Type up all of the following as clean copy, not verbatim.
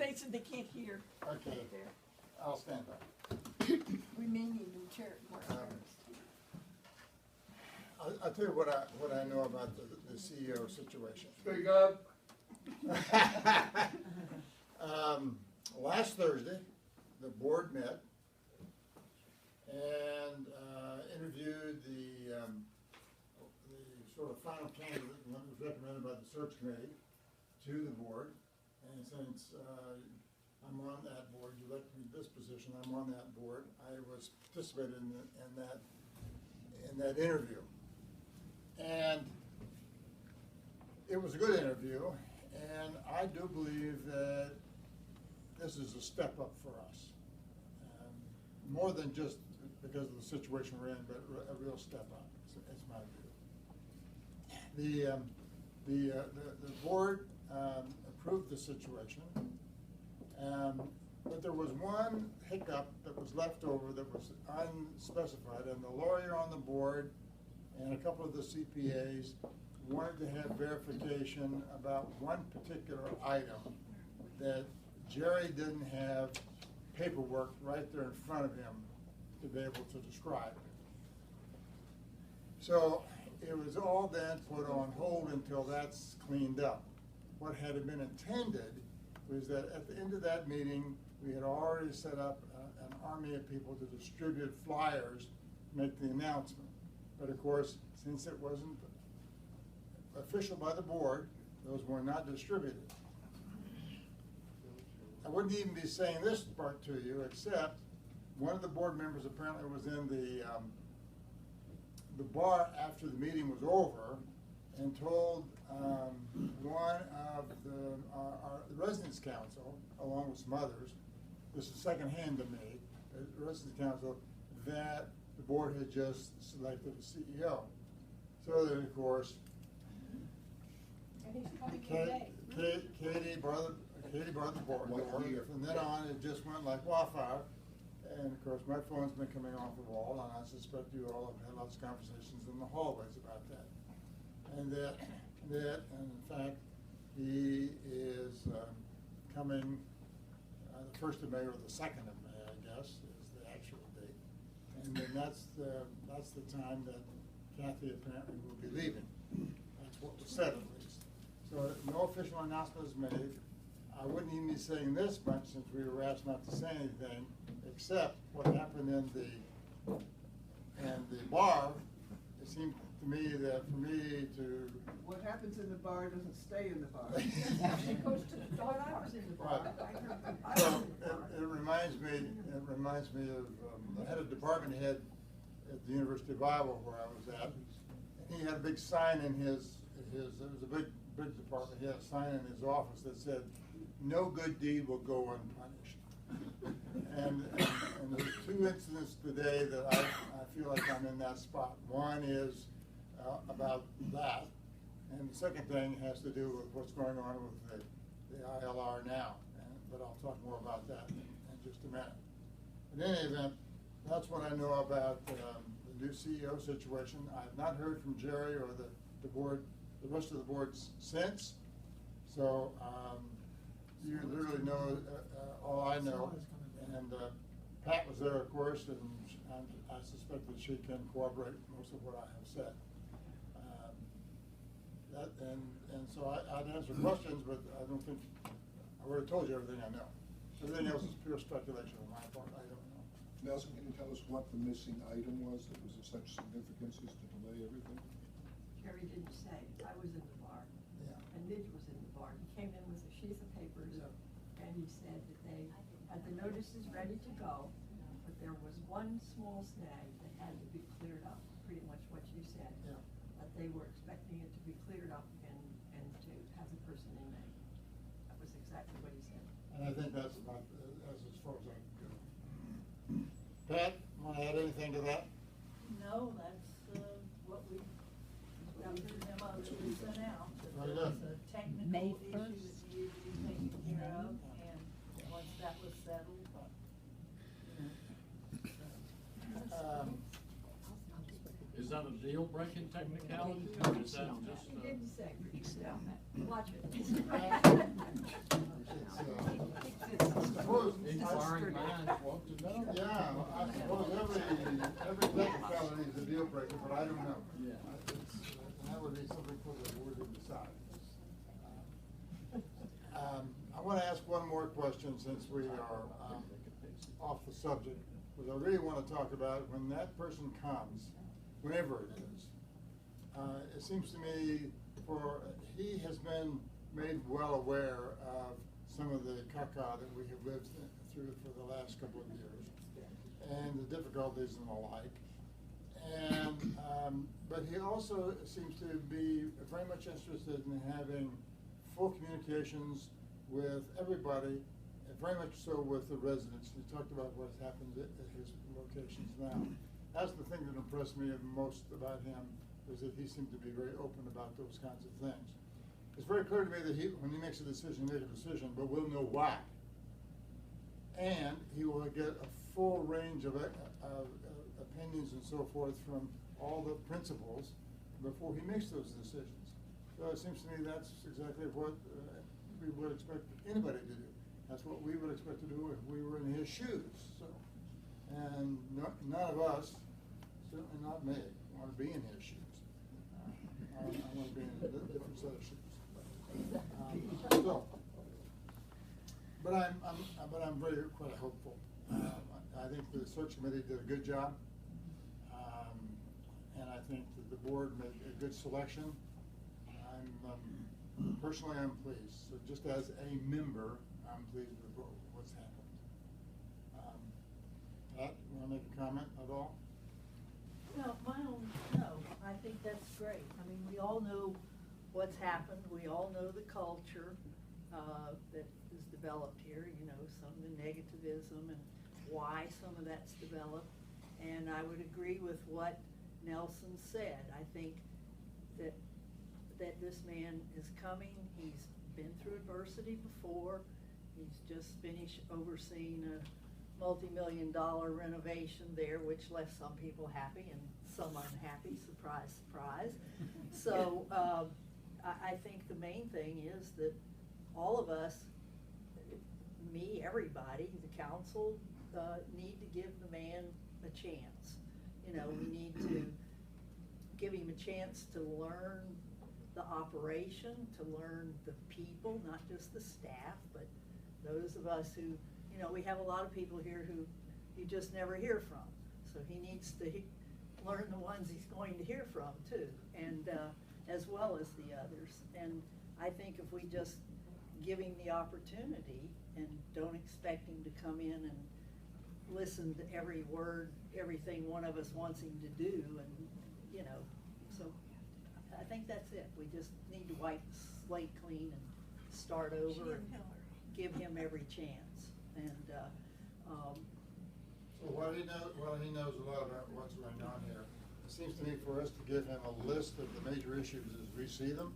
they said they can't hear. Okay, There. I'll stand up. We may need new chair, more chairs. I'll tell you what I know about the CEO situation. Speak up. Last Thursday, the board met and interviewed the sort of final candidate that was recommended by the search committee to the board. And since I'm on that board, you elected me to this position, I'm on that board, I was participating in that interview. And it was a good interview, and I do believe that this is a step up for us. More than just because of the situation we're in, but a real step up. It's my view. The board approved the situation, but there was one hiccup that was left over that was unspecified, and the lawyer on the board and a couple of the CPAs wanted to have verification about one particular item that Jerry didn't have paperwork right there in front of him to be able to describe. So it was all then put on hold until that's cleaned up. What had been intended was that at the end of that meeting, we had already set up an army of people to distribute flyers, make the announcement. But of course, since it wasn't official by the board, those were not distributed. I wouldn't even be saying this part to you, except one of the board members apparently was in the bar after the meeting was over and told one of our residents council, along with some others, this is secondhand to me, the residents council, that the board had just selected a CEO. So then, of course, And he's coming today. Katie brought the board, from then on, it just went like wildfire. And of course, my phone's been coming off the wall, and I suspect you all have had lots of conversations in the hallways about that. And that and in fact, he is coming the 1st of May or the 2nd of May, I guess, is the actual date. And then that's the time that Kathy apparently will be leaving. That's what was said at least. So no official announcement is made. I wouldn't even be saying this much since we were asked not to say anything, except what happened in the bar. It seemed to me that for me to. What happens in the bar doesn't stay in the bar. It goes to the door. I was in the bar. I So was in the bar. it reminds me of the head of department head at the University of Iowa where I was at. And he had a big sign in his it was a big department. He had a sign in his office that said, "No good deed will go unpunished." And there's 2 incidents today that I feel like I'm in that spot. One is about that, and the second thing has to do with what's going on with the ILR now. But I'll talk more about that in just a minute. In any event, that's what I know about the new CEO situation. I have not heard from Jerry or the board, the rest of the boards since. So you literally know all I know. And Pat was there, of course, and I suspect that she can corroborate most of what I have said. And so I'd answer questions, but I don't think, I already told you everything I know. Everything else is pure speculation on my part. I don't know. Nelson, can you tell us what the missing item was that was of such significance as to delay everything? Jerry didn't say. I was in the bar. Yeah. And Midge was in the bar. He came in with a sheath of papers, and he said that they had the notices ready to go, but there was one small snag that had to be cleared up, pretty much what you said. Yeah. But they were expecting it to be cleared up and to have the person in May. That was exactly what he said. And I think that's about as far as I can go. Pat, want to add anything to that? No, that's what we got the memo that we sent out. That Very there was good. a technical May issue that 1st. needed to be taken care of, and once that was settled. Is that a deal-breaking technicality, or is that just He didn't say, but you said, watch it. It's, inquiring minds want to know. Yeah, I suppose every technicality is a deal breaker, but I don't know. Yeah. That would be something for the board to decide. I want to ask one more question since we are off the subject, because I really want to talk about when that person comes, whenever it is. It seems to me he has been made well aware of some of the caca that we have lived through for the last couple of years, and the difficulties and the like. And but he also seems to be very much interested in having full communications with everybody, and very much so with the residents. He talked about what has happened at his locations now. That's the thing that impressed me most about him, is that he seemed to be very open about those kinds of things. It's very clear to me that when he makes a decision, he makes a decision, but we'll know why. And he will get a full range of opinions and so forth from all the principals before he makes those decisions. So it seems to me that's exactly what we would expect anybody to do. That's what we would expect to do if we were in his shoes. So, and none of us, certainly not me, want to be in his shoes. I want to be in a different set of shoes. But I'm very quite hopeful. I think the search committee did a good job, and I think that the board made a good selection. Personally, I'm pleased. So just as a member, I'm pleased with what's happened. Pat, you want to make a comment at all? No, no, I think that's great. I mean, we all know what's happened. We all know the culture that is developed here, you know, some of the negativism and why some of that's developed. And I would agree with what Nelson said. I think that this man is coming. He's been through adversity before. He's just finished overseeing a multi-million-dollar renovation there, which left some people happy and some unhappy. Surprise, surprise. So I think the main thing is that all of us, me, everybody, the council, need to give the man a chance. You know, we need to give him a chance to learn the operation, to learn the people, not just the staff, but those of us who, you know, we have a lot of people here who you just never hear from. So he needs to learn the ones he's going to hear from too, and as well as the others. And I think if we just give him the opportunity and don't expect him to come in and listen to every word, everything one of us wants him to do, and, you know, so I think that's it. We just need to wipe the slate clean and start over and give him every chance. And so while he knows a lot about what's going on here, it seems to me for us to give him a list of the major issues as we see them,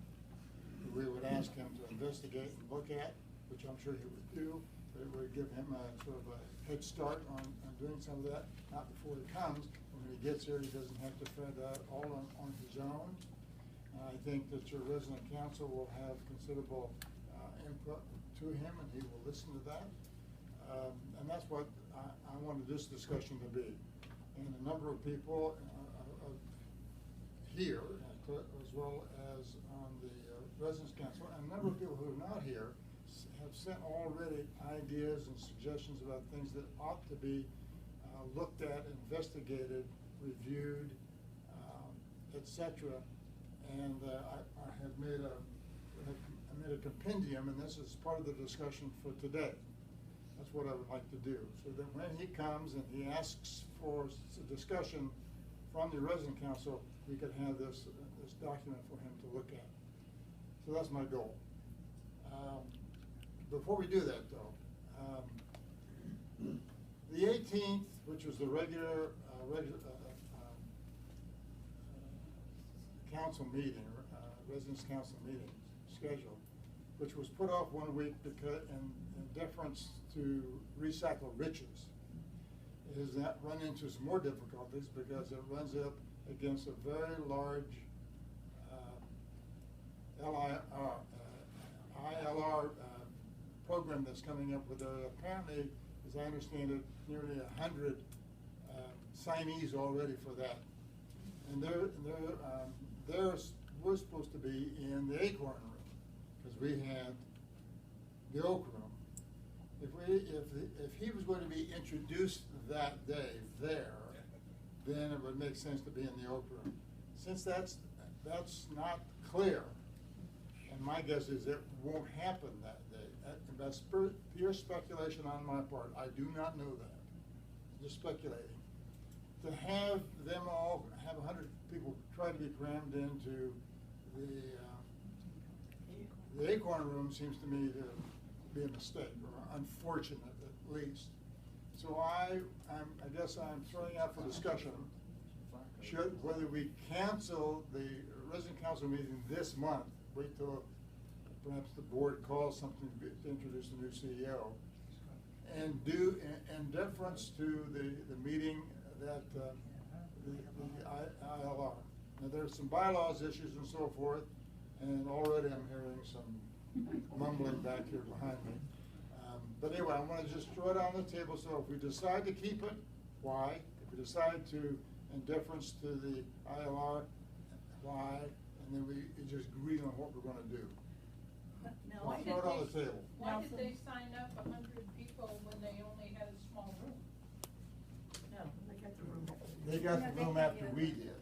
we would ask him to investigate and look at, which I'm sure he would do, but it would give him a sort of a head start on doing some of that, not before he comes. When he gets here, he doesn't have to figure that all on his own. I think that your resident council will have considerable input to him, and he will listen to that. And that's what I wanted this discussion to be. And a number of people here, as well as on the Residents Council, and a number of people who are not here, have sent already ideas and suggestions about things that ought to be looked at, investigated, reviewed, etc. And I have made a compendium, and this is part of the discussion for today. That's what I would like to do, so that when he comes and he asks for a discussion from the resident council, we could have this document for him to look at. So that's my goal. Before we do that, though, the 18th, which was the regular council meeting, residents council meeting scheduled, which was put off 1 week because in deference to recycle riches, is that run into some more difficulties because it runs up against a very large ILR program that's coming up with apparently as I understand it, nearly 100 signees already for that. And theirs was supposed to be in the Acorn Room, because we had the Oak Room. If he was going to be introduced that day there, then it would make sense to be in the Oak Room. Since that's not clear, and my guess is it won't happen that day. That's pure speculation on my part. I do not know that. Just speculating. To have them all, have 100 people try to be crammed into the Acorn Room seems to me to be a mistake, or unfortunate at least. So I guess I'm throwing out for discussion, whether we cancel the resident council meeting this month, wait till perhaps the board calls something to introduce a new CEO, and do, in deference to the meeting that, the ILR. Now, there's some bylaws issues and so forth, and already I'm hearing some mumbling back here behind me. But anyway, I want to just throw it on the table, so if we decide to keep it, why? If we decide to, in deference to the ILR, why? And then we just agree on what we're going to do. Now, I'll throw it on the table. Why did they sign up 100 people when they only had a small room? no. They got the room. They got the room after we did.